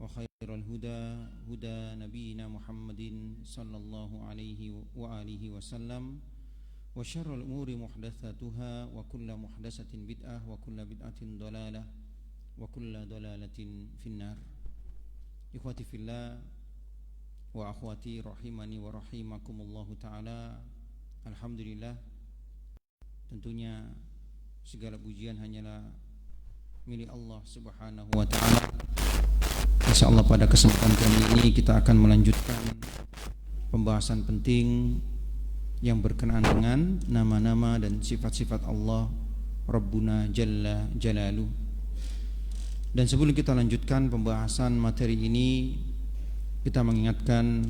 وخير الهدى هدى نبينا محمد صلى الله عليه وآله وسلم وشر الأمور محدثاتها وكل محدثة بدعة وكل بدعة ضلالة وكل ضلالة في النار. Ikhwati fillah wa akhwati rahimani wa rahimakumullahu ta'ala. Alhamdulillah, tentunya segala pujian hanyalah milik Allah subhanahu wa ta'ala. InsyaAllah pada kesempatan kali ini kita akan melanjutkan pembahasan penting yang berkenaan dengan nama-nama dan sifat-sifat Allah Rabbuna Jalla Jalaluh. Dan sebelum kita lanjutkan pembahasan materi ini, kita mengingatkan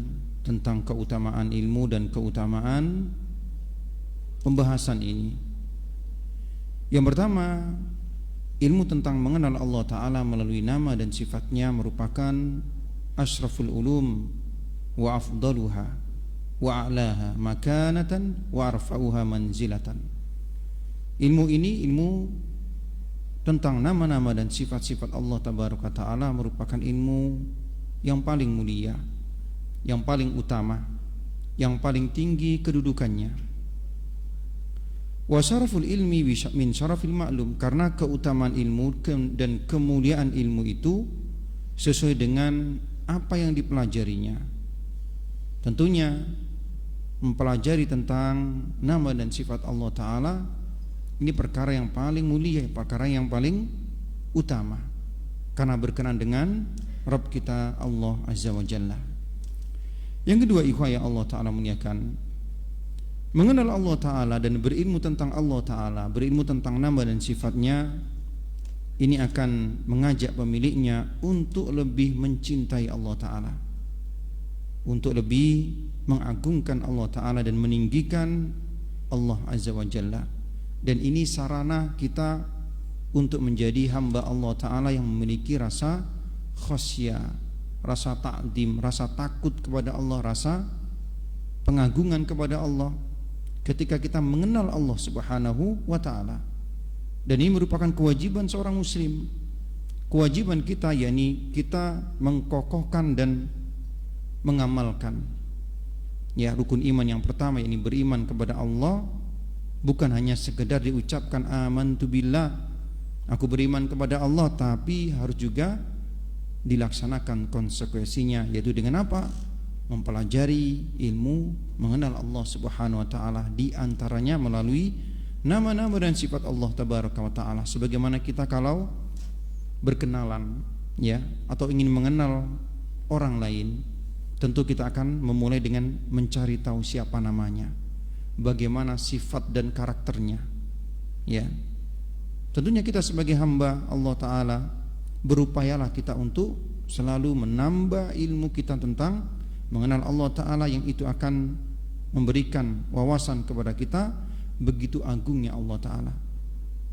tentang keutamaan ilmu dan keutamaan pembahasan ini. Yang pertama, ilmu tentang mengenal Allah Ta'ala melalui nama dan sifatnya merupakan asyraful ulum wa afdaluha wa a'laha makanatan wa arfa'uha manzilatan. Ilmu ini, ilmu tentang nama-nama dan sifat-sifat Allah Tabaraka Ta'ala merupakan ilmu yang paling mulia, yang paling utama, yang paling tinggi kedudukannya. Wa syaraful ilmi min syarafil ma'lum, karena keutamaan ilmu dan kemuliaan ilmu itu sesuai dengan apa yang dipelajarinya. Tentunya mempelajari tentang nama dan sifat Allah Ta'ala ini perkara yang paling mulia, perkara yang paling utama, karena berkenaan dengan Rabb kita Allah Azza wa Jalla. Yang kedua, ikhwah ya Allah Ta'ala muliakan, mengenal Allah Ta'ala dan berilmu tentang Allah Ta'ala, berilmu tentang nama dan sifatnya, ini akan mengajak pemiliknya untuk lebih mencintai Allah Ta'ala, untuk lebih mengagungkan Allah Ta'ala dan meninggikan Allah Azza wa Jalla. Dan ini sarana kita untuk menjadi hamba Allah Ta'ala yang memiliki rasa khasyah, rasa ta'zim, rasa takut kepada Allah, rasa pengagungan kepada Allah ketika kita mengenal Allah Subhanahu wa Ta'ala. Dan ini merupakan kewajiban seorang muslim, kewajiban kita, yakni kita mengkokohkan dan mengamalkan rukun iman yang pertama, yakni beriman kepada Allah. Bukan hanya sekedar diucapkan amantu billah, aku beriman kepada Allah, tapi harus juga dilaksanakan konsekuensinya, yaitu dengan apa? Mempelajari ilmu mengenal Allah Subhanahu wa Ta'ala, di antaranya melalui nama-nama dan sifat Allah Tabaraka wa Ta'ala. Sebagaimana kita kalau berkenalan atau ingin mengenal orang lain, tentu kita akan memulai dengan mencari tahu siapa namanya, bagaimana sifat dan karakternya. Tentunya kita sebagai hamba Allah Ta'ala berupayalah kita untuk selalu menambah ilmu kita tentang mengenal Allah Ta'ala, yang itu akan memberikan wawasan kepada kita begitu agungnya Allah Ta'ala,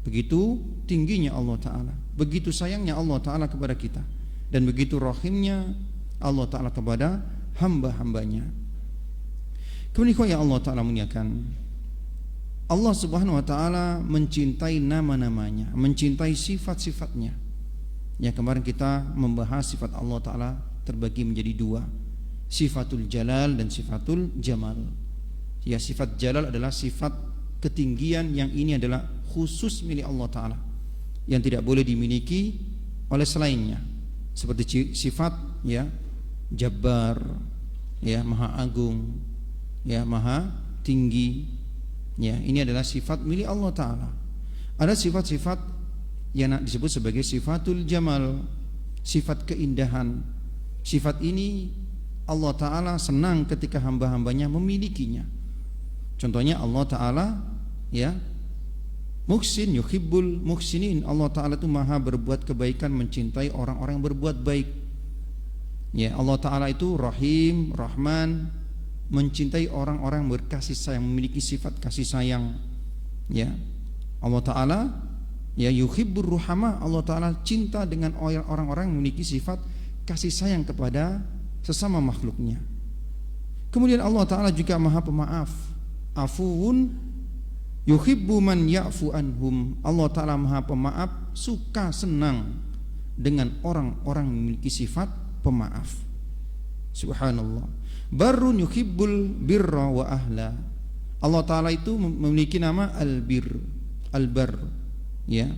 begitu tingginya Allah Ta'ala, begitu sayangnya Allah Ta'ala kepada kita, dan begitu rahimnya Allah Ta'ala kepada hamba-hambanya. Kemudian yang Allah Ta'ala muliakan, Allah Subhanahu wa Ta'ala mencintai nama-namanya, mencintai sifat-sifatnya. Kemarin kita membahas sifat Allah Ta'ala terbagi menjadi dua, sifatul jalal dan sifatul jamal. Sifat jalal adalah sifat ketinggian, yang ini adalah khusus milik Allah Ta'ala, yang tidak boleh dimiliki oleh selainnya, seperti sifat Jabbar, Maha Agung, Maha Tinggi. Ini adalah sifat milik Allah Ta'ala. Ada sifat-sifat yang disebut sebagai sifatul jamal, sifat keindahan. Sifat ini Allah Ta'ala senang ketika hamba-hambanya memilikinya. Contohnya Allah Ta'ala muhsin, yuhibbul muhsinin. Allah Ta'ala itu maha berbuat kebaikan, mencintai orang-orang yang berbuat baik. Allah Ta'ala itu rahim, rahman, mencintai orang-orang berkasih sayang, memiliki sifat kasih sayang. Allah Ta'ala yuhibbur ruhama, Allah Ta'ala cinta dengan orang-orang yang memiliki sifat kasih sayang kepada sesama makhluknya. Kemudian Allah Ta'ala juga maha pemaaf, afuun yuhibbu man ya'fu anhum. Allah Ta'ala maha pemaaf, suka senang dengan orang-orang yang memiliki sifat pemaaf. Subhanallah. Barrun yuhibbul birra wa ahla. Allah Ta'ala itu memiliki nama Al-Bir, Al-Bar, ya,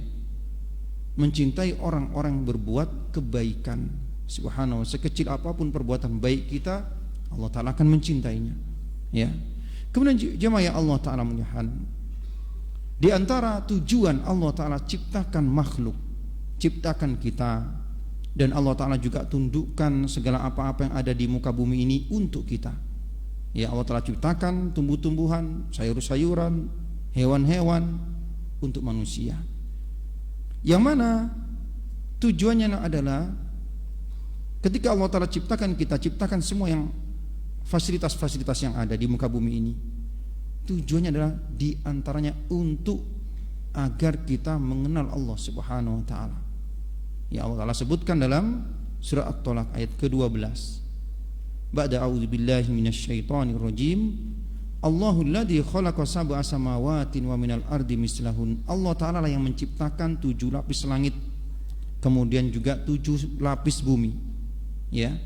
mencintai orang-orang yang berbuat kebaikan. Subhanallah, sekecil apapun perbuatan baik kita, Allah Ta'ala akan mencintainya, ya. Kemudian jemaah Allah Ta'ala muliakan, di antara tujuan Allah Ta'ala ciptakan makhluk, ciptakan kita, dan Allah Ta'ala juga tundukkan segala apa-apa yang ada di muka bumi ini untuk kita. Ya, Allah Ta'ala ciptakan tumbuh-tumbuhan, sayur-sayuran, hewan-hewan untuk manusia. Yang mana tujuannya adalah ketika Allah Ta'ala ciptakan kita, ciptakan semua yang fasilitas-fasilitas yang ada di muka bumi ini, tujuannya adalah diantaranya untuk agar kita mengenal Allah Subhanahu wa Ta'ala. Ya, Allah Ta'ala sebutkan dalam surah At-Talaq ayat ke-12. Ba'da a'udzu billahi minasyaitonir rajim. Allahul ladzi khalaqa sab'a samawatin wa minal ardi mislahun. Allah Ta'ala lah yang menciptakan 7 lapis langit, kemudian juga 7 lapis bumi. Ya.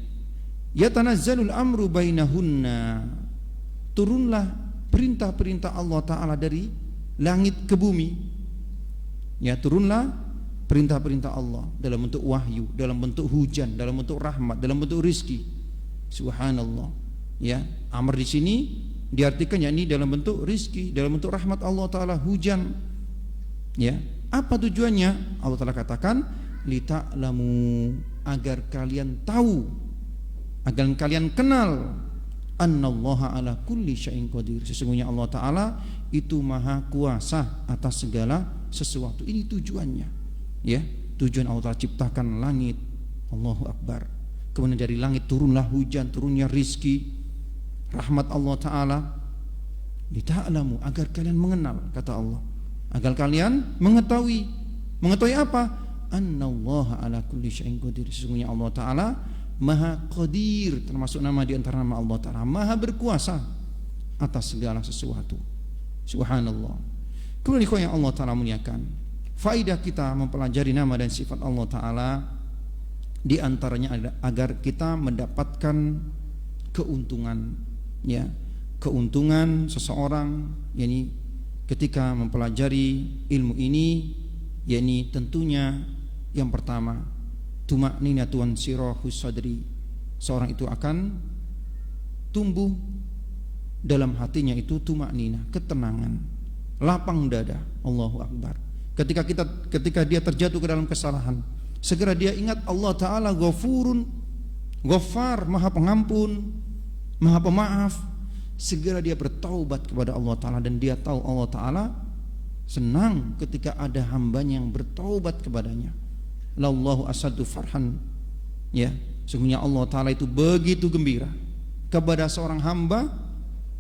Yatanazzalul amru bainahunna. Turunlah perintah-perintah Allah Ta'ala dari langit ke bumi. Ya, turunlah perintah-perintah Allah dalam bentuk wahyu, dalam bentuk hujan, dalam bentuk rahmat, dalam bentuk rizki. Subhanallah. Ya, amr di sini diartikan yakni dalam bentuk rizki, dalam bentuk rahmat Allah Ta'ala, hujan. Ya, apa tujuannya? Allah Ta'ala katakan lita'lamu, agar kalian tahu, agar kalian kenal, annallaha ala kulli syai'in qadir, sesungguhnya Allah Ta'ala itu maha kuasa atas segala sesuatu. Ini tujuannya. Ya, tujuan Allah Ta'ala ciptakan langit. Allahu Akbar. Kemudian dari langit turunlah hujan, turunnya rizki, rahmat Allah Ta'ala. Lita'lamu, agar kalian mengenal, kata Allah, agar kalian mengetahui. Mengetahui apa? Annallaha ala kulli syai'in qadir, sesungguhnya Allah Ta'ala maha qadir, termasuk nama di antara nama Allah Ta'ala, maha berkuasa atas segala sesuatu. Subhanallah. Kemudian yang Allah Ta'ala muliakan, faidah kita mempelajari nama dan sifat Allah Ta'ala, di antaranya agar kita mendapatkan keuntungan, ya, keuntungan seseorang, yakni ketika mempelajari ilmu ini, yakni tentunya yang pertama tuma'ninatun sirahus sadri, seorang itu akan tumbuh dalam hatinya itu tuma'ninah, ketenangan, lapang dada. Allahu Akbar. Ketika dia terjatuh ke dalam kesalahan, segera dia ingat Allah Ta'ala Ghafurun, Ghaffar, maha pengampun, maha pemaaf. Segera dia bertaubat kepada Allah Ta'ala, dan dia tahu Allah Ta'ala senang ketika ada hambanya yang bertaubat kepadanya. Lallahu asadu farhan. Ya, sesungguhnya Allah Ta'ala itu begitu gembira kepada seorang hamba,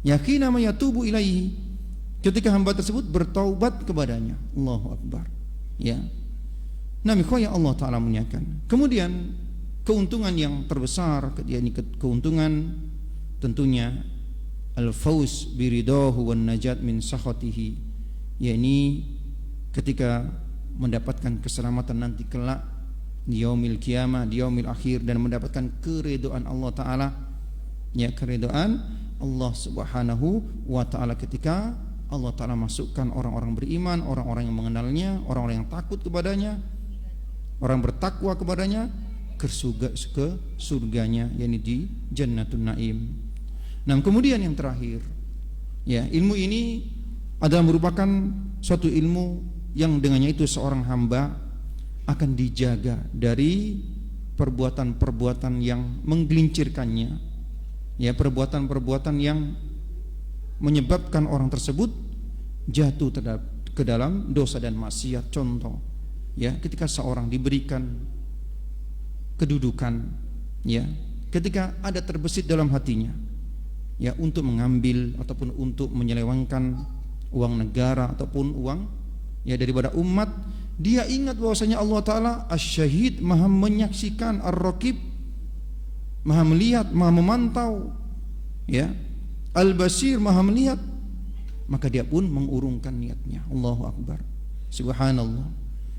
yakina ma yatubu ilaihi, ketika hamba tersebut bertaubat kepadanya. Allahu Akbar. Ya. Nah, yang Allah Ta'ala muliakan. Kemudian keuntungan yang terbesar, yakni keuntungan tentunya al-fauz biridahu wan najat min sakhatihi, yakni ketika mendapatkan keselamatan nanti kelak di yaumil qiyamah, di yaumil akhir, dan mendapatkan keridhaan Allah Ta'ala, ya, keridhaan Allah Subhanahu wa Ta'ala ketika Allah Ta'ala masukkan orang-orang beriman, orang-orang yang mengenalnya, orang-orang yang takut kepadanya, orang bertakwa kepadanya ke surganya, yakni di Jannatun Naim. Nah, kemudian yang terakhir, ya, ilmu ini adalah merupakan suatu ilmu yang dengannya itu seorang hamba akan dijaga dari perbuatan-perbuatan yang menggelincirkannya, ya, perbuatan-perbuatan yang menyebabkan orang tersebut jatuh ke dalam dosa dan maksiat. Contoh, ya, ketika seorang diberikan kedudukan, ya, ketika ada terbesit dalam hatinya, ya, untuk mengambil ataupun untuk menyelewengkan uang negara ataupun uang, ya, daripada umat, dia ingat bahwasanya Allah Ta'ala Asy-Syahid, maha menyaksikan, Ar-Raqib, maha melihat, maha memantau, ya, Al-Basir, maha melihat, maka dia pun mengurungkan niatnya. Allahu Akbar. Subhanallah.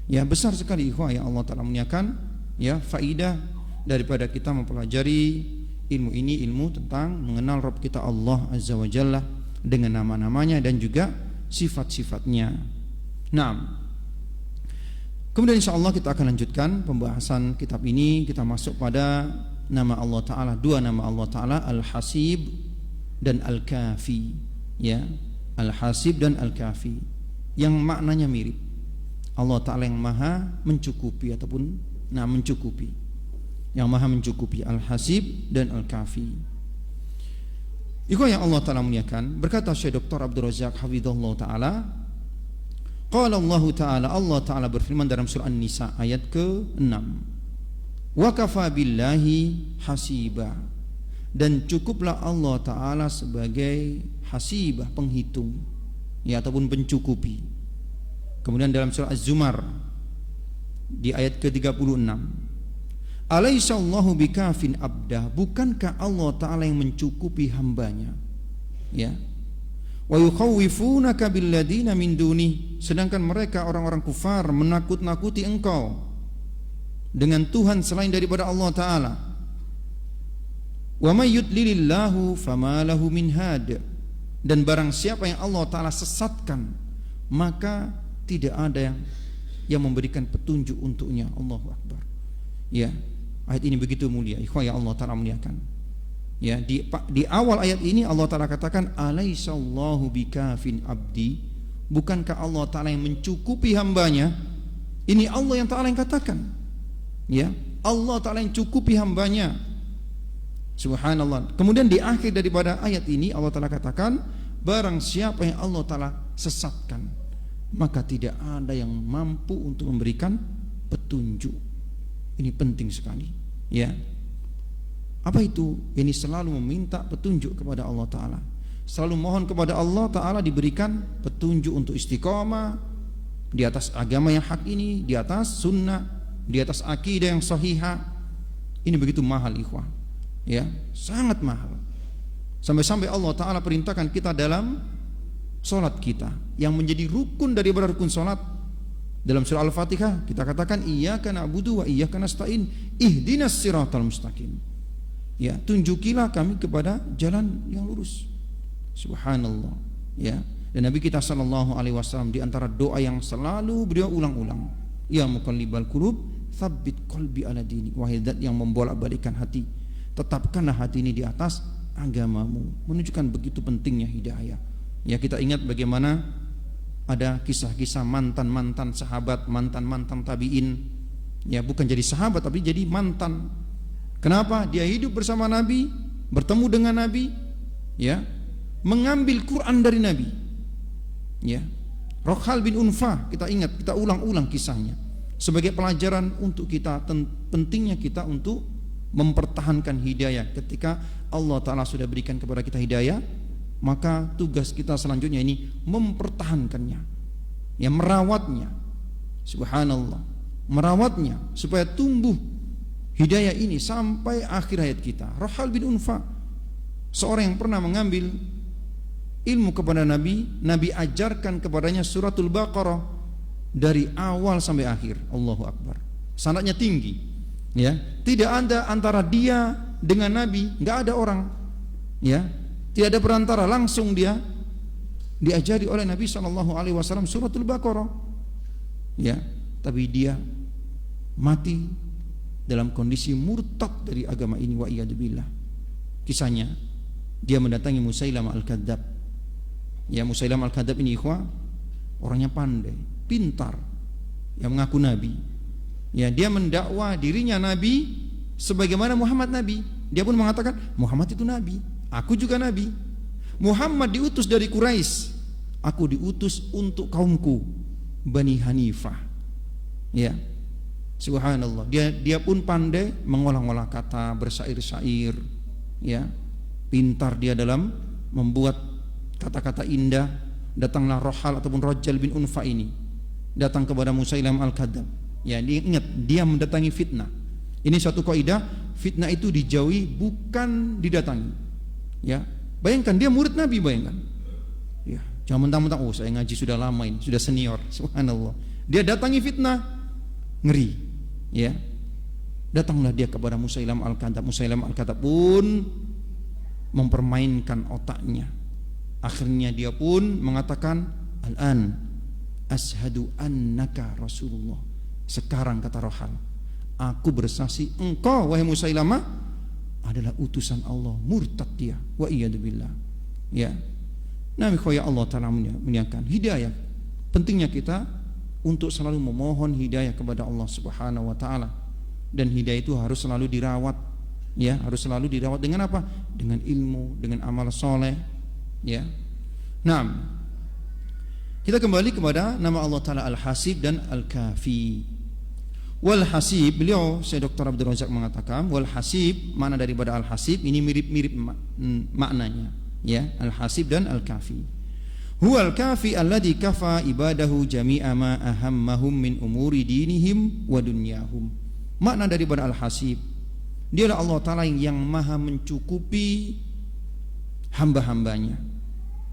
Ya, besar sekali ikhwah yang Allah Ta'ala muliakan, ya, faidah daripada kita mempelajari ilmu ini, ilmu tentang mengenal Rabb kita Allah Azza wa Jalla dengan nama-namanya dan juga sifat-sifatnya. Nah, kemudian insyaallah kita akan lanjutkan pembahasan kitab ini. Kita masuk pada nama Allah Ta'ala, dua nama Allah Ta'ala, Al-Hasib dan Al-Kafi, ya, Al-Hasib dan Al-Kafi, yang maknanya mirip. Allah Ta'ala yang maha mencukupi ataupun mencukupi, yang maha mencukupi, Al-Hasib dan Al-Kafi. Ikhwan yang Allah Ta'ala muliakan, berkata Syekh Dr. Abdul Razak hafizahullah Ta'ala, qala Allah Ta'ala, Allah Ta'ala berfirman dalam surah An-Nisa ayat ke-6, wa kafa billahi hasiba, dan cukuplah Allah Ta'ala sebagai hasibah, penghitung, ya, ataupun pencukupi. Kemudian dalam surah Az-Zumar di ayat ke-36, alaysa Allahu bikafin abdah, bukankah Allah Ta'ala yang mencukupi hambanya, ya. Wa yukhawifunaka billadina min duni, sedangkan mereka orang-orang kufar menakut-nakuti engkau dengan Tuhan selain daripada Allah Ta'ala. Wa may yudlilillahu fama lahu min had, dan barang siapa yang Allah Ta'ala sesatkan maka tidak ada yang memberikan petunjuk untuknya. Allahu Akbar. Ya, ayat ini begitu mulia, ikhwan yang Allah Ta'ala muliakan. Ya, di awal ayat ini Allah Ta'ala katakan alaisallahu bikafin abdi, bukankah Allah Ta'ala yang mencukupi hambanya. Ini Allah yang Ta'ala yang katakan, ya, Allah Ta'ala yang cukupi hambanya. Subhanallah. Kemudian di akhir daripada ayat ini Allah Ta'ala katakan, barang siapa yang Allah Ta'ala sesatkan maka tidak ada yang mampu untuk memberikan petunjuk. Ini penting sekali, ya. Apa itu? Ini selalu meminta petunjuk kepada Allah Ta'ala, selalu mohon kepada Allah Ta'ala diberikan petunjuk untuk istiqamah di atas agama yang hak ini, di atas sunnah, di atas akidah yang sahihah. Ini begitu mahal, ikhwah, ya, sangat mahal. Sampai-sampai Allah Ta'ala perintahkan kita dalam solat kita yang menjadi rukun daripada rukun solat. Dalam surah Al-Fatihah kita katakan iyyaka na'budu wa iyyaka nasta'in ihdinas siratal mustaqim, ya, tunjukilah kami kepada jalan yang lurus. Subhanallah, ya. Dan Nabi kita sallallahu alaihi wasallam di antara doa yang selalu beliau ulang-ulang, ya muqallibal qulub tsabbit qalbi ala dinik, wahai zat yang membolak-balikkan hati, tetapkanlah hati ini di atas agamamu. Menunjukkan begitu pentingnya hidayah. Ya, kita ingat bagaimana ada kisah-kisah mantan-mantan sahabat, mantan-mantan tabi'in, ya, bukan jadi sahabat tapi jadi mantan. Kenapa? Dia hidup bersama Nabi, bertemu dengan Nabi, ya, mengambil Quran dari Nabi, ya. Rokhal bin Unfah, kita ingat, kita ulang-ulang kisahnya sebagai pelajaran untuk kita, pentingnya kita untuk mempertahankan hidayah. Ketika Allah Ta'ala sudah berikan kepada kita hidayah, maka tugas kita selanjutnya ini mempertahankannya, ya, merawatnya. Subhanallah, merawatnya supaya tumbuh hidayah ini sampai akhir hayat kita. Rokhal bin Unfah, seorang yang pernah mengambil ilmu kepada Nabi, Nabi ajarkan kepadanya suratul Baqarah dari awal sampai akhir. Allahu Akbar. Sanadnya tinggi, ya. Tidak ada antara dia dengan Nabi, enggak ada orang, ya. Tidak ada perantara, langsung dia diajari oleh Nabi SAW suratul Baqarah, ya. Tapi dia mati dalam kondisi murtad dari agama ini, wa iyadzubillah. Kisahnya, dia mendatangi Musailamah Al-Kadzab. Ya, Musailamah Al-Kadzab ini, ikhwah, orangnya pandai, pintar, yang mengaku nabi. Ya, dia mendakwa dirinya nabi sebagaimana Muhammad nabi. Dia pun mengatakan Muhammad itu nabi, aku juga nabi. Muhammad diutus dari Quraisy, aku diutus untuk kaumku Bani Hanifah. Ya, subhanallah. Dia pun pandai mengolah-olah kata, bersair-sair, ya. Pintar dia dalam membuat kata-kata indah. Datanglah Rohal ataupun Rajal bin Unfa ini datang kepada Musailamah Al-Kadzab. Ya, dia ingat, dia mendatangi fitnah. Ini suatu kaidah, fitnah itu dijauhi bukan didatangi. Ya, bayangkan dia murid Nabi, bayangkan. Ya, jangan mentang-mentang oh saya ngaji sudah lama ini, sudah senior. Subhanallah. Dia datangi fitnah, ngeri. Ya. Datanglah dia kepada Musailamah Al-Kadzdzab. Musailamah Al-Kadzdzab pun mempermainkan otaknya. Akhirnya dia pun mengatakan, "Al-an ashadu annaka Rasulullah." Sekarang kata Rohal, aku bersaksi engkau wahai Musailamah adalah utusan Allah. Murtad dia, wa iyadzubillah. Ya. Nabi khoya Allah Ta'ala muliakan hidayah. Pentingnya kita untuk selalu memohon hidayah kepada Allah Subhanahu wa Ta'ala. Dan hidayah itu harus selalu dirawat, ya, harus selalu dirawat dengan apa? Dengan ilmu, dengan amal soleh, ya. Nah, kita kembali kepada nama Allah Ta'ala Al-Hasib dan Al-Kafi. Wal Hasib, beliau Syekh Dr. Abdul Razak mengatakan, wal Hasib, mana daripada Al-Hasib ini mirip-mirip maknanya, ya, Al-Hasib dan Al-Kafi. Huwal kafi alladhi kafa ibadahu jami'a ma ahammahum min umuri dinihim wa dunyahum. Makna daripada Al-Hasib, dialah Allah Ta'ala yang maha mencukupi hamba-hambanya,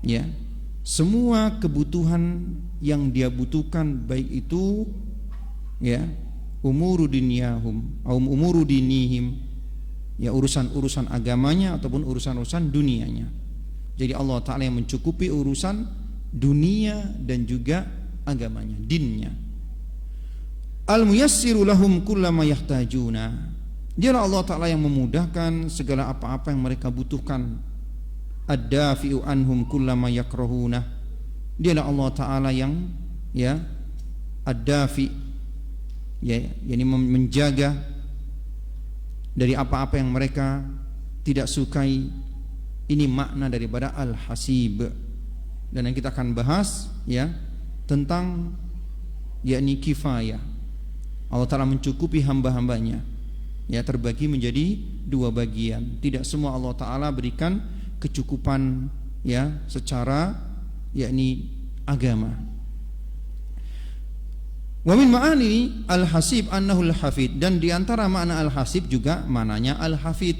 ya, semua kebutuhan yang dia butuhkan, baik itu, ya, umuru dunyahum atau umuru dinihim, ya, urusan-urusan agamanya ataupun urusan-urusan dunianya. Jadi Allah Ta'ala yang mencukupi urusan dunia dan juga agamanya, dinnya. Al-muyassiru lahum kullama yahtajuna. Dialah Allah Ta'ala yang memudahkan segala apa-apa yang mereka butuhkan. Ad-dafi'u anhum kullama yakrahuna. Dialah Allah Ta'ala yang, ya, ad-dafi, ya, yakni menjaga dari apa-apa yang mereka tidak sukai. Ini makna daripada Al-Hasib. Dan yang kita akan bahas, ya, tentang yakni kifayah. Allah Ta'ala mencukupi hamba-hambanya, ya, terbagi menjadi dua bagian. Tidak semua Allah Ta'ala berikan kecukupan, ya, secara yakni agama. Wa min ma'ani Al-Hasib annahu Al-Hafid. Dan diantara makna Al-Hasib juga maknanya Al-Hafid,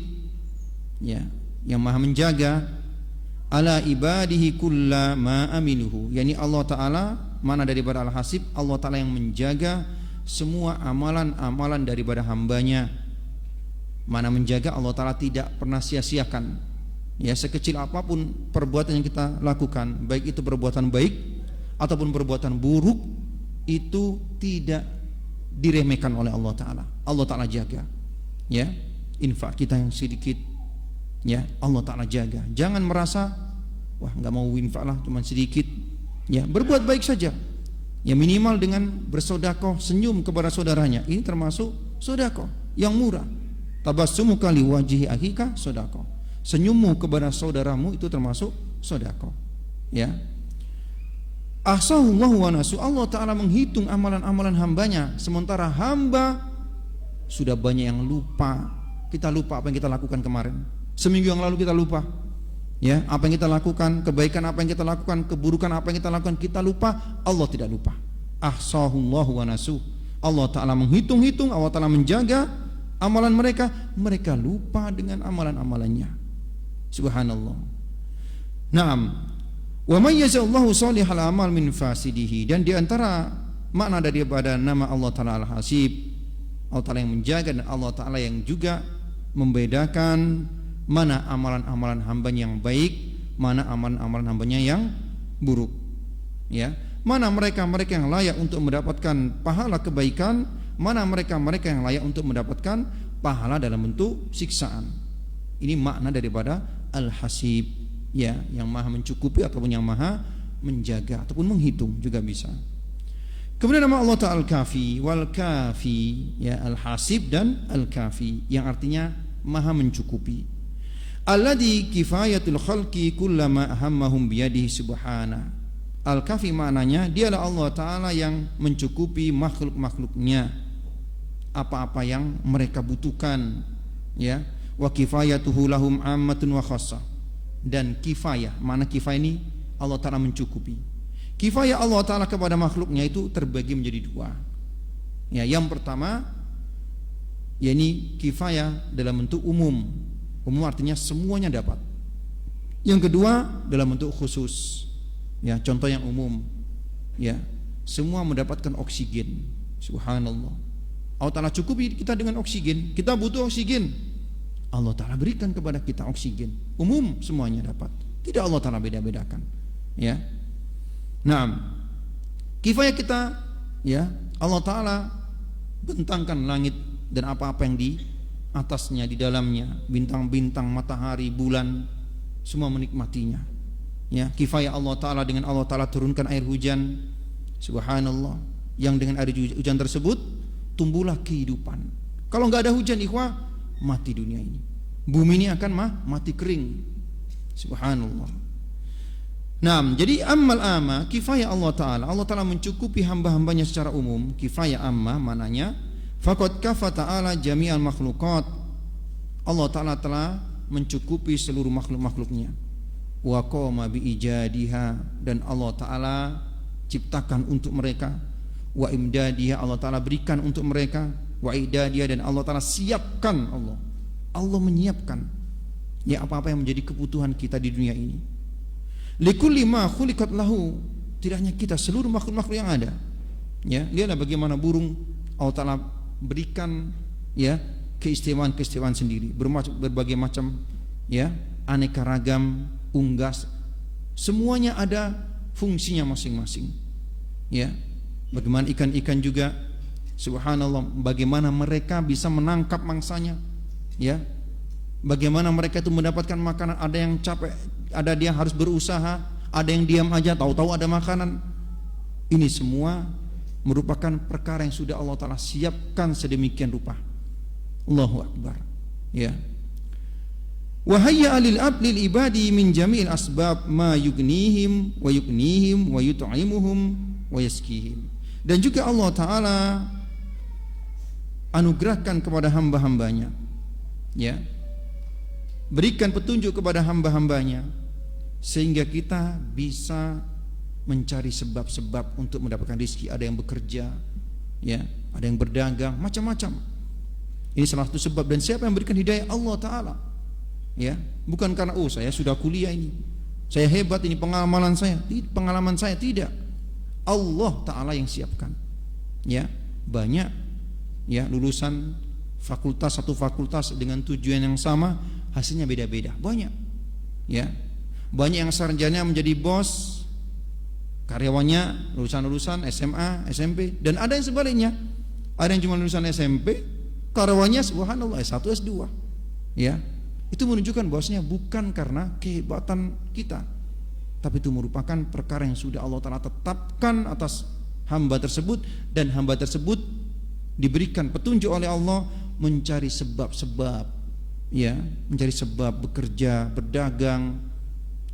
ya, yang maha menjaga ala ibadihi kulla ma amiluhu. Yani Allah Ta'ala, mana daripada Al-Hasib, Allah Ta'ala yang menjaga semua amalan-amalan daripada hambanya. Mana menjaga, Allah Ta'ala tidak pernah sia-siakan, ya, sekecil apapun perbuatan yang kita lakukan, baik itu perbuatan baik ataupun perbuatan buruk, itu tidak diremehkan oleh Allah Ta'ala. Allah Ta'ala jaga, ya, infak kita yang sedikit, ya, Allah Ta'ala jaga. Jangan merasa, wah, nggak mau infak lah, cuma sedikit, ya, berbuat baik saja, ya, minimal dengan bersodakoh, senyum kepada saudaranya, ini termasuk sodakoh yang murah. Tabassumuka li wajhi akhika sodakoh, senyummu kepada saudaramu itu termasuk sodakoh, ya. Ahsahullahu wa nasu. Allah Ta'ala menghitung amalan-amalan hambanya, sementara hamba sudah banyak yang lupa. Kita lupa apa yang kita lakukan kemarin. Seminggu yang lalu kita lupa, ya, apa yang kita lakukan, kebaikan apa yang kita lakukan, keburukan apa yang kita lakukan, kita lupa. Allah tidak lupa. Ahsahullahu wa nasu. Allah Ta'ala menghitung-hitung, Allah Ta'ala menjaga amalan mereka. Mereka lupa dengan amalan-amalannya. Subhanallah. Naam. Wa mayyazallahu salihal amal min fasidihi. Dan diantara makna daripada nama Allah Ta'ala Al-Hasib, Allah Ta'ala yang menjaga, dan Allah Ta'ala yang juga membedakan mana amalan-amalan hambanya yang baik, mana amalan-amalan hambanya yang buruk, ya, mana mereka-mereka yang layak untuk mendapatkan pahala kebaikan, mana mereka-mereka yang layak untuk mendapatkan pahala dalam bentuk siksaan. Ini makna daripada Al-Hasib, ya, yang maha mencukupi ataupun yang maha menjaga ataupun menghitung juga bisa. Kemudian nama Allah Ta'ala Al-Kafi, wal Kafi, ya, Al-Hasib dan Al-Kafi, yang artinya maha mencukupi. Alladhi kifayatul khalqi kullama ahammahum biyadihi subhana. Al-Kafi maknanya, dialah Allah Ta'ala yang mencukupi makhluk-makhluknya, apa-apa yang mereka butuhkan, ya. Wa kifayatuhu lahum ammatun wa khassah. Dan kifayah, mana kifayah ini Allah Ta'ala mencukupi. Kifayah Allah Ta'ala kepada makhluknya itu terbagi menjadi dua, ya. Yang pertama, yakni kifayah dalam bentuk umum. Umum artinya semuanya dapat. Yang kedua dalam bentuk khusus, ya, contoh yang umum, ya, semua mendapatkan oksigen. Subhanallah. Allah Ta'ala cukupi kita dengan oksigen. Kita butuh oksigen, Allah Ta'ala berikan kepada kita oksigen. Umum semuanya dapat. Tidak Allah Ta'ala beda-bedakan. Ya. Nah, kifayah kita, ya, Allah Ta'ala bentangkan langit dan apa-apa yang di atasnya, di dalamnya, bintang-bintang, matahari, bulan, semua menikmatinya. Ya, kifayah Allah Ta'ala dengan Allah Ta'ala turunkan air hujan. Subhanallah, yang dengan air hujan tersebut tumbuhlah kehidupan. Kalau nggak ada hujan, ikhwah, mati dunia ini. Bumi ini akan mati kering. Subhanallah. Nah, jadi ammal amma, kifayah Allah Ta'ala. Allah Ta'ala mencukupi hamba-hambanya secara umum. Kifayah amma mananya faqad kafa ta'ala jami'al makhluqat. Allah Ta'ala telah mencukupi seluruh makhluk-makhluknya. Wa qama bi ijadiha, dan Allah Ta'ala ciptakan untuk mereka. Wa imdadiha, Allah Ta'ala berikan untuk mereka. Wa idadiha, dan Allah Ta'ala siapkan. Allah menyiapkan, ya, apa-apa yang menjadi kebutuhan kita di dunia ini. Likulli ma khuliqat lahu, tidak hanya kita, seluruh makhluk-makhluk yang ada. Ya, lihatlah bagaimana burung Allah Ta'ala berikan, ya, keistimewaan-keistimewaan sendiri, berbagai macam, ya, aneka ragam, unggas, semuanya ada fungsinya masing-masing. Ya, bagaimana ikan-ikan juga, subhanallah, bagaimana mereka bisa menangkap mangsanya, ya, bagaimana mereka itu mendapatkan makanan. Ada yang capek, ada dia harus berusaha, ada yang diam aja, tahu-tahu ada makanan. Ini semua merupakan perkara yang sudah Allah Ta'ala siapkan sedemikian rupa. Allahu Akbar. Ya. Wa hayya lil abdil ibadi min jami'il asbab ma yugnihim wa yut'imuhum wa yaskihim. Dan juga Allah Ta'ala anugerahkan kepada hamba-hambanya, ya, berikan petunjuk kepada hamba-hambanya sehingga kita bisa mencari sebab-sebab untuk mendapatkan rezeki. Ada yang bekerja, ya, ada yang berdagang, macam-macam. Ini salah satu sebab. Dan siapa yang berikan hidayah? Allah Ta'ala. Ya, bukan karena saya sudah kuliah ini, saya hebat ini, pengalaman saya tidak. Allah Ta'ala yang siapkan. Ya, banyak, ya, lulusan fakultas, satu fakultas dengan tujuan yang sama, hasilnya beda-beda. Banyak, ya, banyak yang sarjana menjadi bos, karyawannya lulusan SMA, SMP, dan ada yang sebaliknya. Ada yang cuma lulusan SMP, karyawannya subhanallah S1, S2. Ya, itu menunjukkan bahwasanya bukan karena kehebatan kita, tapi itu merupakan perkara yang sudah Allah Ta'ala tetapkan atas hamba tersebut, dan hamba tersebut diberikan petunjuk oleh Allah mencari sebab-sebab, ya, mencari sebab bekerja, berdagang,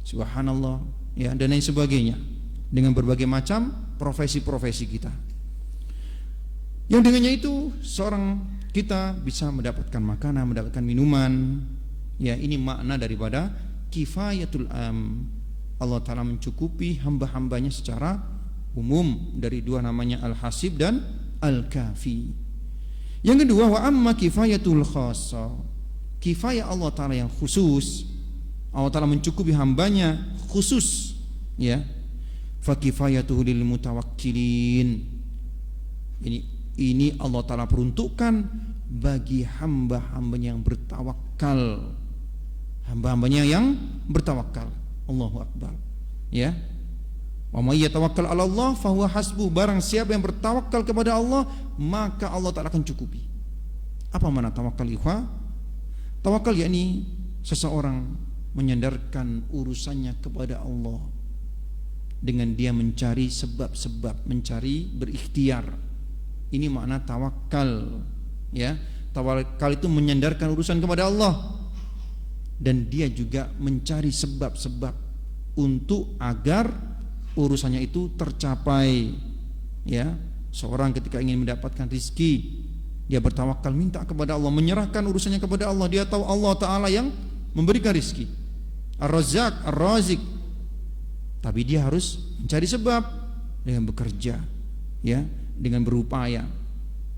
subhanallah, ya, dan lain sebagainya, dengan berbagai macam profesi-profesi kita. Yang dengannya itu seorang kita bisa mendapatkan makanan, mendapatkan minuman. Ya, ini makna daripada kifayatul am. Allah Ta'ala mencukupi hamba-hambanya secara umum, dari dua namanya Al-Hasib dan Al-Kafi. Yang kedua, wa amma kifayatul khassa, kifayah Allah Ta'ala yang khusus. Allah Ta'ala mencukupi hambanya khusus, ya. Fa kifayatuhu lil mutawakkilin. Ini Allah Ta'ala peruntukkan bagi hamba-hambanya yang bertawakal. Hamba-hambanya yang bertawakal. Allahu Akbar. Ya. Wa may yatawakkal 'ala Allah fa huwa hasbuh. Barang siapa yang bertawakal kepada Allah, maka Allah Ta'ala akan cukupi. Apa makna tawakal, ikhwah? Tawakal yakni seseorang menyandarkan urusannya kepada Allah dengan dia mencari sebab-sebab, mencari berikhtiar. Ini makna tawakal, ya. Tawakal itu menyandarkan urusan kepada Allah, dan dia juga mencari sebab-sebab untuk agar urusannya itu tercapai. Ya, seorang ketika ingin mendapatkan rezeki, dia bertawakal, minta kepada Allah, menyerahkan urusannya kepada Allah. Dia tahu Allah Ta'ala yang memberikan rezeki, Ar-Razzaq, Ar-Razik, tapi dia harus mencari sebab dengan bekerja, ya, dengan berupaya.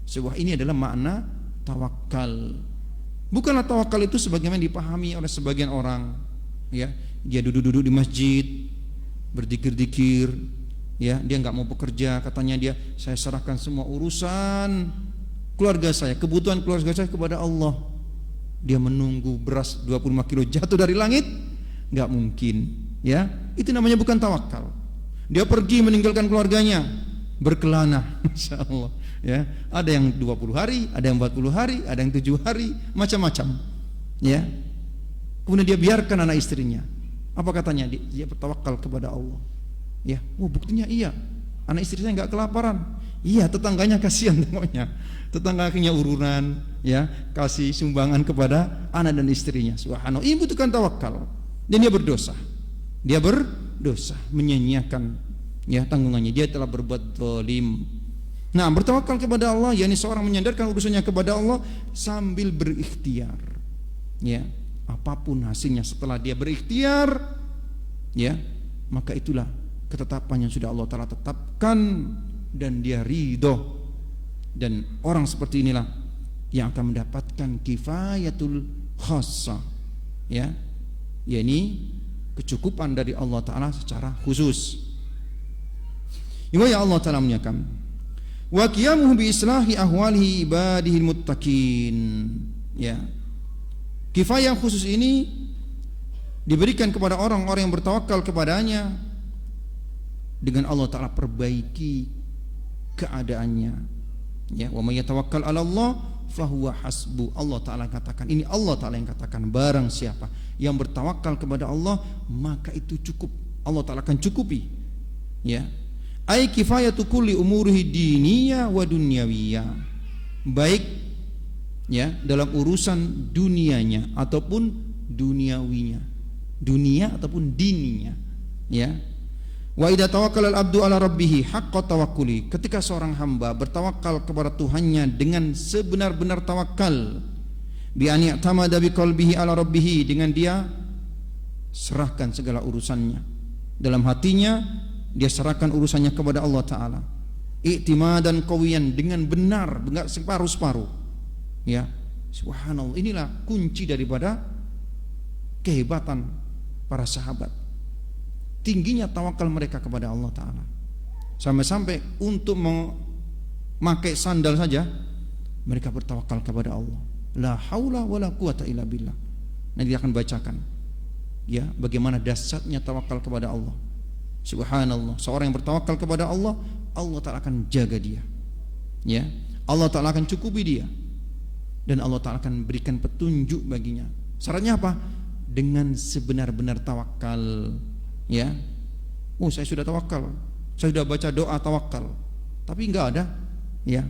Sebuah ini adalah makna tawakal. Bukanlah tawakal itu sebagaimana dipahami oleh sebagian orang, ya, dia duduk-duduk di masjid berzikir-zikir, ya, dia nggak mau bekerja, katanya saya serahkan semua urusan keluarga saya, kebutuhan keluarga saya kepada Allah. Dia menunggu beras 25 kilo jatuh dari langit? Enggak mungkin, ya. Itu namanya bukan tawakal. Dia pergi meninggalkan keluarganya, berkelana, Masya Allah, ya. Ada yang 20 hari, ada yang 40 hari, ada yang 7 hari, macam-macam, ya. Kemudian dia biarkan anak istrinya. Apa katanya? Dia bertawakal kepada Allah, ya. Oh, buktinya iya, anak istrinya enggak kelaparan. Iya, tetangganya kasihan tengoknya. Tetangganya urunan, ya, kasih sumbangan kepada anak dan istrinya. Subhanallah, ini butuhkan tawakal. Dan dia berdosa. Dia berdosa, menyia-nyiakan, ya, tanggungannya. Dia telah berbuat zalim. Nah, bertawakal kepada Allah, yakni seorang menyandarkan urusannya kepada Allah sambil berikhtiar, ya. Apapun hasilnya setelah dia berikhtiar, ya, maka itulah ketetapan yang sudah Allah Ta'ala tetapkan dan dia ridho. Dan orang seperti inilah yang akan mendapatkan kifayatul khassah, ya, yakni kecukupan dari Allah Ta'ala secara khusus. Ya Allah Ta'ala menyatakan, wa qiyamuhu bi islahi ahwalihi ibadihil muttaqin, ya. Kifayah khusus ini diberikan kepada orang-orang yang bertawakal kepadanya dengan Allah Ta'ala perbaiki keadaannya, ya. Wa may yatawakkal 'ala Allah fahuwa hasbu. Allah Ta'ala katakan, ini Allah Ta'ala yang katakan, barang siapa yang bertawakal kepada Allah maka itu cukup. Allah Ta'ala akan cukupi, ya. Ai kifayatu kulli umurihi diniyah wa dunyawiyah, baik, ya, dalam urusan dunianya ataupun duniawinya, dunia ataupun dininya, ya. Wa idza tawakkala al-abdu ala rabbih haqqa tawakkuli, ketika seorang hamba bertawakal kepada Tuhannya dengan sebenar-benar tawakal, bi an ya'tamada bi qalbihi ala rabbih, dengan dia serahkan segala urusannya dalam hatinya, dia serahkan urusannya kepada Allah Ta'ala, i'timadan qawiyan, dengan benar, enggak separuh-separuh, ya. Subhanallah, inilah kunci daripada kehebatan para sahabat, tingginya tawakal mereka kepada Allah Ta'ala. Sampai-sampai untuk memakai sandal saja mereka bertawakal kepada Allah. La haula wala quwata illa billah. Nanti akan bacakan, ya, bagaimana dahsyatnya tawakal kepada Allah. Subhanallah, seorang yang bertawakal kepada Allah, Allah Ta'ala akan jaga dia, ya. Allah Ta'ala akan cukupi dia, dan Allah Ta'ala akan berikan petunjuk baginya. Syaratnya apa? Dengan sebenar-benar tawakal, ya. Oh, saya sudah tawakal, saya sudah baca doa tawakal, tapi enggak ada, ya.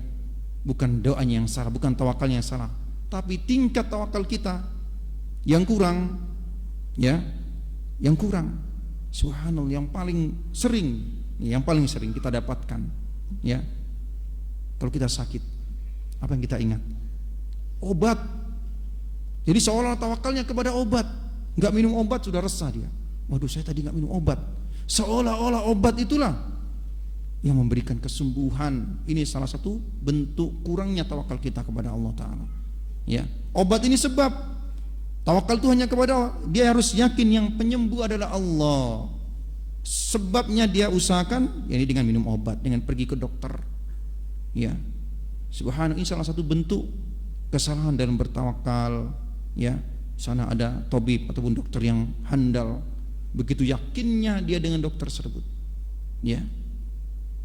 Bukan doanya yang salah, bukan tawakalnya yang salah, tapi tingkat tawakal kita yang kurang, ya, yang kurang. Subhanallah, yang paling sering kita dapatkan, ya, kalau kita sakit, apa yang kita ingat? Obat. Jadi seolah tawakalnya kepada obat, nggak minum obat sudah resah dia. Waduh, saya tadi nggak minum obat. Seolah-olah obat itulah yang memberikan kesembuhan. Ini salah satu bentuk kurangnya tawakal kita kepada Allah Ta'ala, ya. Obat ini sebab. Tawakal itu hanya kepada Allah. Dia harus yakin yang penyembuh adalah Allah. Sebabnya dia usahakan, yakni dengan minum obat, dengan pergi ke dokter, ya. Subhanallah, ini salah satu bentuk kesalahan dalam bertawakal, ya. Sana ada tabib ataupun dokter yang handal, begitu yakinnya dia dengan dokter tersebut, ya,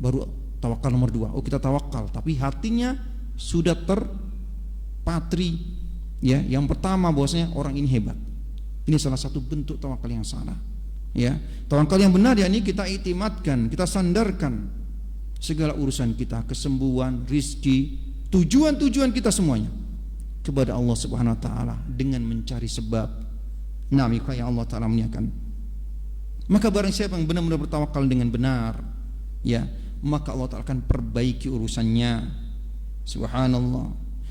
baru tawakal nomor 2. Oh, kita tawakal, tapi hatinya sudah terpatri, ya. Yang pertama bahwasanya orang ini hebat. Ini salah satu bentuk tawakal yang salah, ya. Tawakal yang benar yakni kita iktimadkan, kita sandarkan segala urusan kita, kesembuhan, rizki, tujuan kita semuanya kepada Allah Subhanahu wa taala dengan mencari sebab. Nah, maka yang Allah Ta'ala menyatakan, maka barang siapa yang benar-benar bertawakal dengan benar, ya, maka Allah Ta'ala akan perbaiki urusannya. Subhanallah.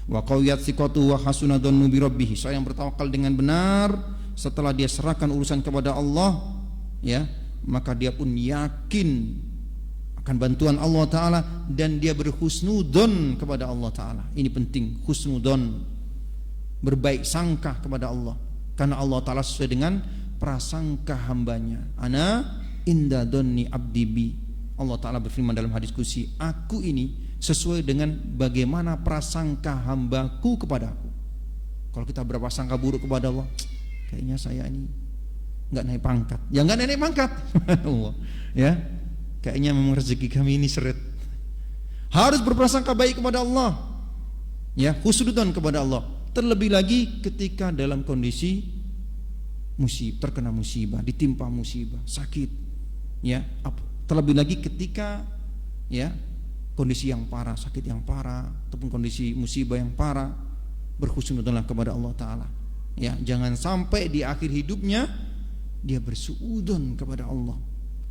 Wa qawiyat thiqatu wa hasuna dhannu bi rabbih. Seorang yang bertawakal dengan benar setelah dia serahkan urusan kepada Allah, ya, maka dia pun yakin akan bantuan Allah Ta'ala dan dia berhusnudzon kepada Allah Ta'ala. Ini penting, husnudzon, berbaik sangka kepada Allah, karena Allah Ta'ala sesuai dengan prasangka hambanya. Ana inda dhanni abdi bi. Allah Ta'ala berfirman dalam hadis qudsi, aku ini sesuai dengan bagaimana prasangka hambaku kepadaku. Kalau kita berprasangka buruk kepada Allah, kayaknya saya ini nggak naik pangkat. Ya nggak naik pangkat. Ya, kayaknya memang rezeki kami ini seret. Harus berprasangka baik kepada Allah. Ya, husnudzon kepada Allah. Terlebih lagi ketika dalam kondisi terkena musibah, ditimpa musibah, sakit. Ya, terlebih lagi ketika ya kondisi yang parah, sakit yang parah, ataupun kondisi musibah yang parah, berhusnudzonlah kepada Allah Ta'ala. Ya, jangan sampai di akhir hidupnya dia bersuudzon kepada Allah,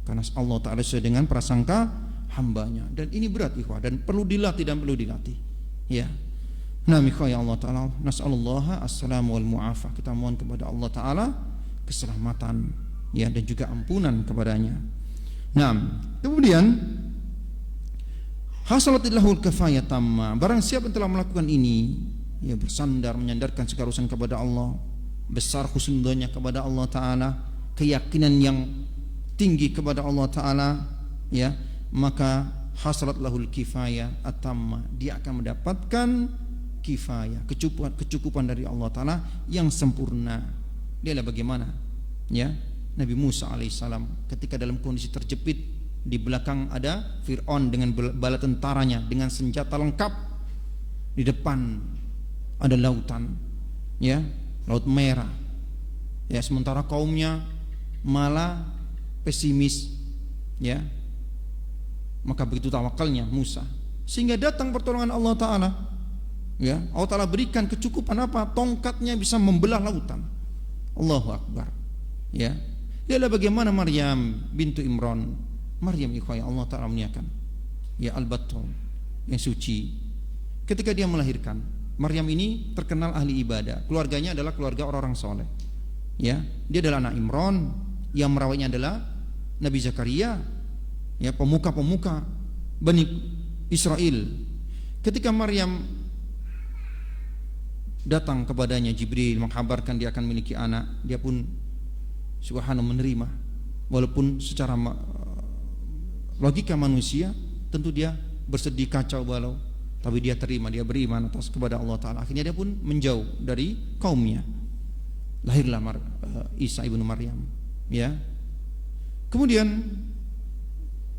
karena Allah Ta'ala sesuai dengan prasangka hambanya. Dan ini berat ikhwah, dan perlu dilatih dan perlu dilatih. Ya, nah ya Allah Ta'ala, nas'alullaha assalamu wal mu'afah. Kita mohon kepada Allah Ta'ala keselamatan, ya, dan juga ampunan kepadanya. Nah, kemudian hasalatillahul kifayah tamma. Barang siapa yang telah melakukan ini, ya, bersandar menyandarkan segala urusan kepada Allah, besar husnudzonnya kepada Allah Ta'ala, keyakinan yang tinggi kepada Allah Ta'ala, ya, maka hasalat lahul kifayah atamma. Dia akan mendapatkan kifayah, kecukupan dari Allah Ta'ala yang sempurna. Dia adalah bagaimana, ya, Nabi Musa alaihissalam ketika dalam kondisi terjepit, di belakang ada Fir'aun dengan bala tentaranya dengan senjata lengkap, di depan ada lautan, ya, Laut Merah, ya, sementara kaumnya malah pesimis, ya. Maka begitu tawakalnya Musa, sehingga datang pertolongan Allah Ta'ala, ya. Allah Ta'ala berikan kecukupan apa? Tongkatnya bisa membelah lautan. Allahu Akbar, ya. Dia adalah bagaimana Maryam bintu Imran, Maryam ikhwah yang Allah Ta'ala muliakan, ya, al-Battul, yang suci. Ketika dia melahirkan, Maryam ini terkenal ahli ibadah. Keluarganya adalah keluarga orang-orang soleh, ya. Dia adalah anak Imran, yang merawatnya adalah Nabi Zakaria, ya, pemuka-pemuka Bani Israel. Ketika Maryam datang kepadanya Jibril mengkabarkan dia akan memiliki anak, dia pun subhanallah menerima, walaupun secara logika manusia tentu dia bersedih kacau balau, tapi dia terima, dia beriman atas kepada Allah Ta'ala. Akhirnya dia pun menjauh dari kaumnya. Lahirlah Isa ibnu Maryam, ya. Kemudian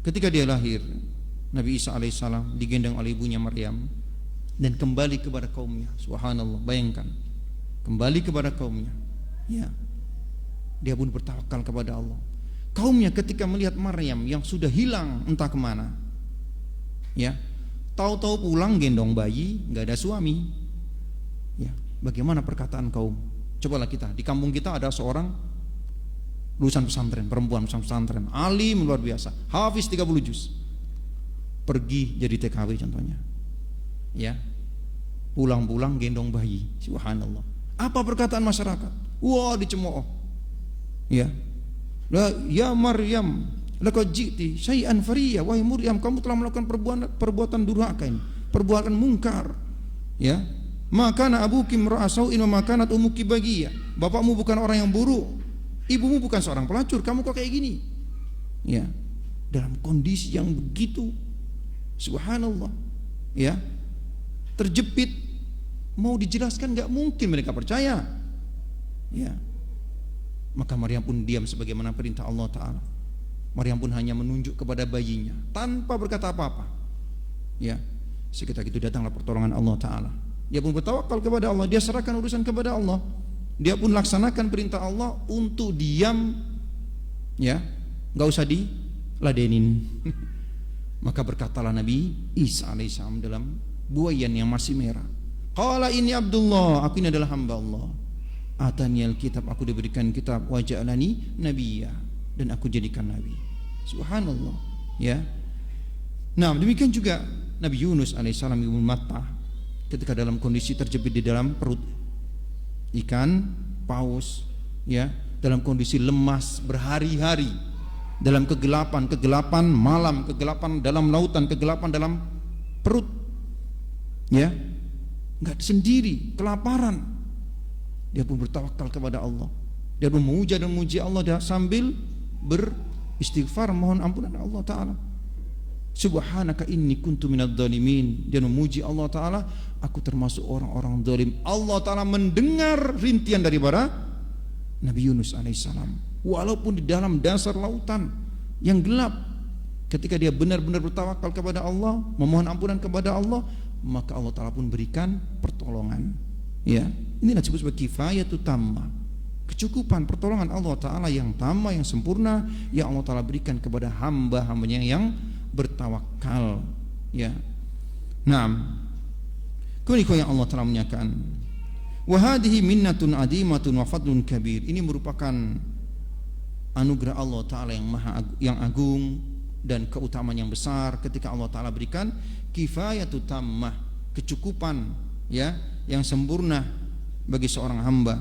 ketika dia lahir, Nabi Isa alaihissalam digendong oleh ibunya Maryam dan kembali kepada kaumnya. Subhanallah, bayangkan, kembali kepada kaumnya, ya. Dia pun bertawakal kepada Allah. Kaumnya ketika melihat Maryam yang sudah hilang entah kemana, ya, tahu-tahu pulang gendong bayi, nggak ada suami, ya. Bagaimana perkataan kaum? Cobalah kita, di kampung kita ada seorang lulusan pesantren, perempuan lulusan pesantren, alim luar biasa, hafiz 30 juz, pergi jadi TKW contohnya, ya, pulang-pulang gendong bayi. Subhanallah, apa perkataan masyarakat? Wah, dicemooh, ya. Ya Maryam, laqad ji'ti syai'an fariya. Wahai Maryam, kamu telah melakukan perbuatan durhaka ini, perbuatan mungkar, ya. Maka abuki imra'a sau'in wa makanat ummuki baghiyah. Bapakmu bukan orang yang buruk, ibumu bukan seorang pelacur, kamu kok kayak gini, ya. Dalam kondisi yang begitu, subhanallah, ya, terjepit, mau dijelaskan nggak mungkin mereka percaya, ya. Maka Maryam pun diam sebagaimana perintah Allah Ta'ala. Maryam pun hanya menunjuk kepada bayinya tanpa berkata apa-apa, ya. Seketika itu datanglah pertolongan Allah Ta'ala. Dia pun bertawakal kepada Allah, dia serahkan urusan kepada Allah. Dia pun laksanakan perintah Allah untuk diam, ya, nggak usah diladenin. Maka berkatalah Nabi Isa alaihissalam dalam buayan yang masih merah, qala ini Abdullah, aku ini adalah hamba Allah. Atani alkitab, aku diberikan kitab, wa ja'alani nabiyya, dan aku jadikan nabi. Subhanallah, ya. Nah, demikian juga Nabi Yunus alaihissalam ibnu Matta ketika dalam kondisi terjepit di dalam perut ikan paus, ya, dalam kondisi lemas berhari-hari, dalam kegelapan malam, kegelapan dalam lautan, kegelapan dalam perut, ya, nggak sendiri, kelaparan. Dia pun bertawakal kepada Allah. Dia pun memuja dan memuji Allah sambil beristighfar, mohon ampunan Allah Ta'ala. Subhanaka inni kuntu minadz zalimin. Dia memuji Allah Ta'ala, aku termasuk orang-orang zalim. Allah Ta'ala mendengar rintihan daripada Nabi Yunus alaihissalam, walaupun di dalam dasar lautan yang gelap. Ketika dia benar-benar bertawakal kepada Allah, memohon ampunan kepada Allah, maka Allah Ta'ala pun berikan pertolongan. Ya, inilah disebut sebagai kifayatu tamma, kecukupan pertolongan Allah Ta'ala yang tamma, yang sempurna, yang Allah Ta'ala berikan kepada hamba-hambanya yang bertawakal. Ya, naam. Kemudian yang Allah Ta'ala menyatakan, wa hadhihi minnatun adimatun wa fadlun kabir. Ini merupakan anugerah Allah Ta'ala yang agung dan keutamaan yang besar ketika Allah Ta'ala berikan kifayatu tammah, kecukupan, ya, yang sempurna bagi seorang hamba.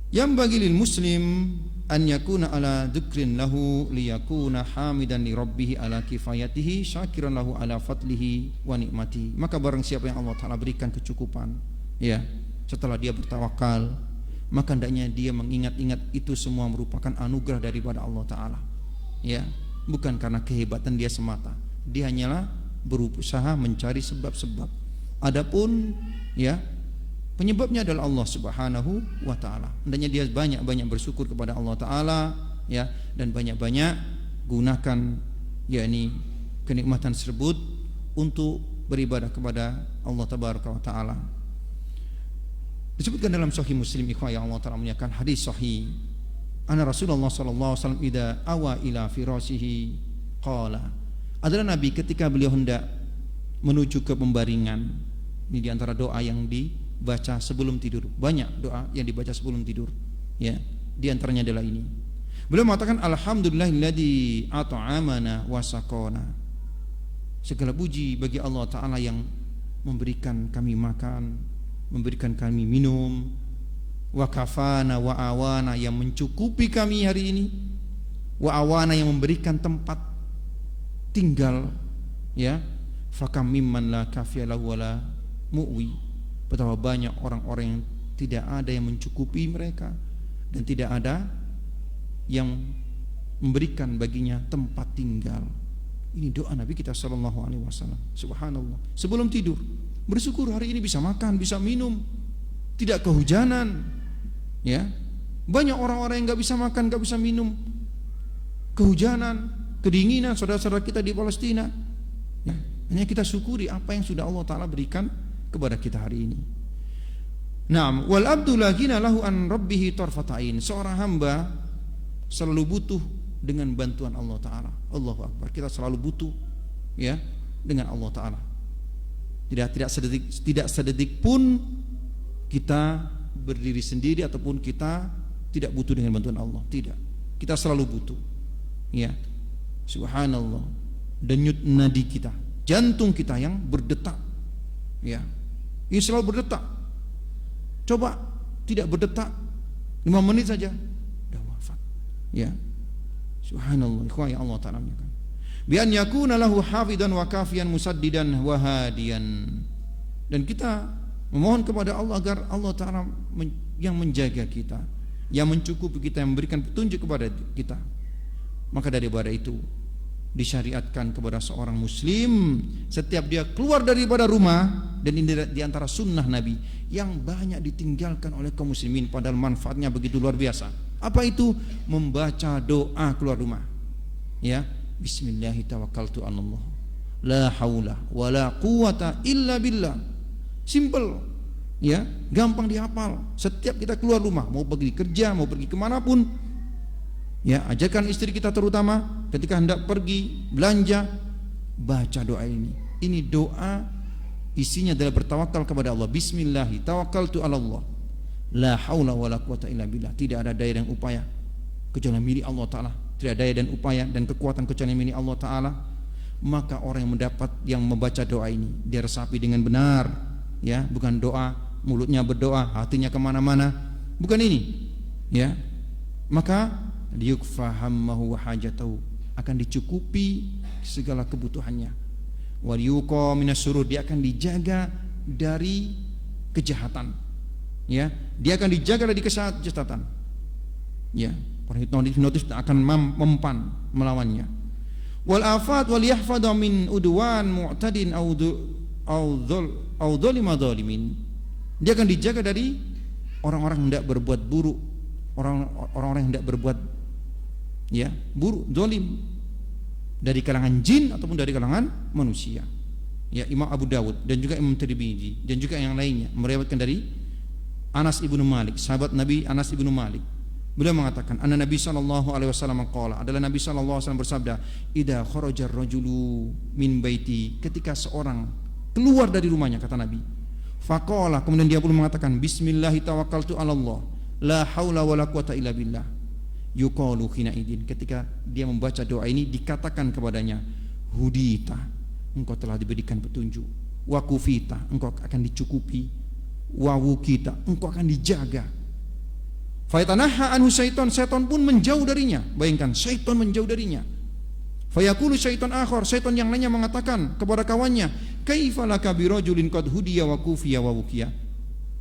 Yang bagi lil muslim an yakuna ala dzikrin lahu liyakuna hamidan li rabbih ala kifayatihi syakiran lahu ala fadlihi wa nikmatihi. Maka barang siapa yang Allah Ta'ala berikan kecukupan, ya, setelah dia bertawakal, maka hendaknya dia mengingat-ingat itu semua merupakan anugerah daripada Allah Ta'ala, ya, bukan karena kehebatan dia semata. Dia hanyalah berusaha mencari sebab-sebab. Adapun, ya, penyebabnya adalah Allah Subhanahu wa Ta'ala. Hendaknya dia banyak-banyak bersyukur kepada Allah Ta'ala, ya, dan banyak-banyak gunakan, yakni kenikmatan tersebut untuk beribadah kepada Allah Tabaraka wa Ta'ala. Disebutkan dalam Sahih Muslim, ikhwah yang Allah Ta'ala menyatakan hadis sahih, anna Rasulullah sallallahu alaihi wasallam idza awa ila firasihi qala. Adalah Nabi ketika beliau hendak menuju ke pembaringan. Ini di antara doa yang dibaca sebelum tidur. Banyak doa yang dibaca sebelum tidur, ya. Di antaranya adalah ini. Beliau mengatakan alhamdulillahilladzi at'amana wa saqana. Segala puji bagi Allah Ta'ala yang memberikan kami makan, memberikan kami minum, wa kafana wa awana, yang mencukupi kami hari ini, wa awana, yang memberikan tempat tinggal, ya. Fakam mimman la kafiya lahu wala mu'wi. Betapa banyak orang-orang yang tidak ada yang mencukupi mereka dan tidak ada yang memberikan baginya tempat tinggal. Ini doa Nabi kita sallallahu alaihi wasallam. Subhanallah. Sebelum tidur bersyukur hari ini bisa makan, bisa minum, tidak kehujanan, ya. Banyak orang-orang yang nggak bisa makan, nggak bisa minum, kehujanan, kedinginan, saudara-saudara kita di Palestina, ya. Hanya kita syukuri apa yang sudah Allah Ta'ala berikan kepada kita hari ini. Naam, wal abdu la ghina lahu an rabbih tarfatain. Seorang hamba selalu butuh dengan bantuan Allah Ta'ala. Allahu Akbar. Kita selalu butuh, ya, dengan Allah Ta'ala. Tidak sedetik pun kita berdiri sendiri ataupun kita tidak butuh dengan bantuan Allah. Tidak. Kita selalu butuh, ya. Subhanallah. Denyut nadi kita, jantung kita yang berdetak, ya, ini selalu berdetak. Coba tidak berdetak 5 menit saja sudah wafat, ya. Subhanallah. Ikhwan yang Allah Ta'ala menyatakan bi an yakuna lahu hafidan wa kafiyan musaddidan wa hadiyan. Dan kita memohon kepada Allah agar Allah Ta'ala yang menjaga kita, yang mencukupi kita, yang memberikan petunjuk kepada kita. Maka daripada itu disyariatkan kepada seorang muslim setiap dia keluar daripada rumah, dan ini di antara sunnah Nabi yang banyak ditinggalkan oleh kaum muslimin padahal manfaatnya begitu luar biasa. Apa itu? Membaca doa keluar rumah, ya. Bismillahi tawakkaltu 'alallah, la haula wala quwata illa billah. Simple, ya, gampang dihafal. Setiap kita keluar rumah, mau pergi kerja, mau pergi kemanapun, ya, ajarkan istri kita terutama ketika hendak pergi belanja, baca doa ini. Ini doa isinya adalah bertawakal kepada Allah. Bismillahi tawakkaltu 'alallah, la haula wala quwata illa billah. Tidak ada daya dan upaya kecuali milik Allah Ta'ala. Tidak ada daya dan upaya dan kekuatan kecuali milik Allah Ta'ala. Maka orang yang membaca doa ini dia resapi dengan benar, ya, bukan doa mulutnya berdoa hatinya kemana-mana, bukan ini, ya. Maka liyukfahammahu wa hajatahu, akan dicukupi segala kebutuhannya. Wa yuqa minasyurur, dia akan dijaga dari kejahatan, ya. Dia akan dijaga dari kejahatan, ya. Orang hipnotis akan mempan melawannya. wal afat wal yahfadha min udwan mu'tadin au dzalima dzalimin. Dia akan dijaga dari orang-orang yang hendak berbuat buruk, orang-orang yang hendak berbuat buruk, zalim, dari kalangan jin ataupun dari kalangan manusia. Ya, Imam Abu Dawud dan juga Imam Tirmidzi dan juga yang lainnya meriwayatkan dari Anas ibnu Malik, sahabat Nabi Anas ibnu Malik. Beliau mengatakan, anna Nabi sallallahu alaihi wasallam qala, adalah Nabi sallallahu alaihi wasallam bersabda, idza kharaja ar-rajulu min baiti, ketika seorang keluar dari rumahnya, kata Nabi, faqala, kemudian dia pun mengatakan, bismillahi tawakkaltu 'ala Allah, la haula wala quwata illa billah. Yuqalu hina idin, ketika dia membaca doa ini dikatakan kepadanya, hudita, engkau telah diberikan petunjuk, wa kufita, engkau akan dicukupi, wa wukita, engkau akan dijaga. Fayatanaha anhu syaitan, syaitan pun menjauh darinya. Bayangkan, syaitan menjauh darinya. Fayaqulu syaitan akhar, syaitan yang lainnya mengatakan kepada kawannya, kaifa laka birajulin qad hudiya wa kufiya wa wukiya.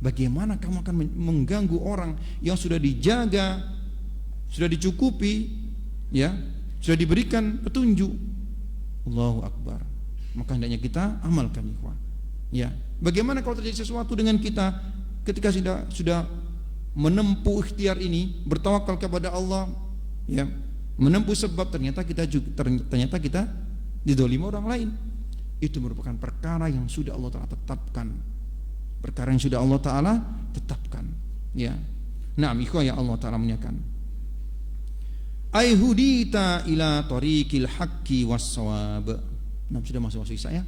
Bagaimana kamu akan mengganggu orang yang sudah dijaga, sudah dicukupi, ya, sudah diberikan petunjuk. Allahu akbar. Maka hendaknya kita amalkan, ikhwan. Ya, bagaimana kalau terjadi sesuatu dengan kita ketika sudah menempuh ikhtiar ini, bertawakal kepada Allah, ya, menempuh sebab, ternyata kita didolimi orang lain. Itu merupakan perkara yang sudah Allah Ta'ala tetapkan. Perkara yang sudah Allah Ta'ala tetapkan, ya. Naam, ikhwan ya, Allah Ta'ala menyatakan, ai hudita ila tariqil haqqi was-shawab. Nah, sudah masuk waktu Isya ya.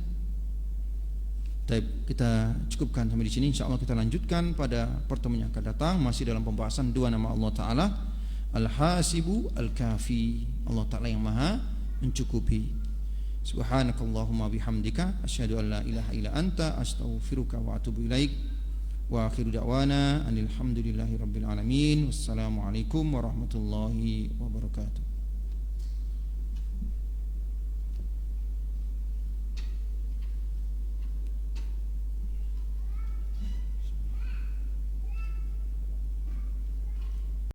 Baik, kita cukupkan sampai di sini. Insyaallah kita lanjutkan pada pertemuan yang akan datang, masih dalam pembahasan dua nama Allah Ta'ala, Al-Hasibu Al-Kafi, Allah Ta'ala yang Maha mencukupi. Subhanakallahumma bihamdika asyhadu an la ilaha illa anta astaghfiruka wa atubu ilaik. Wa akhiru da'wana alhamdulillahi rabbil alamin. Wassalamualaikum warahmatullahi wabarakatuh.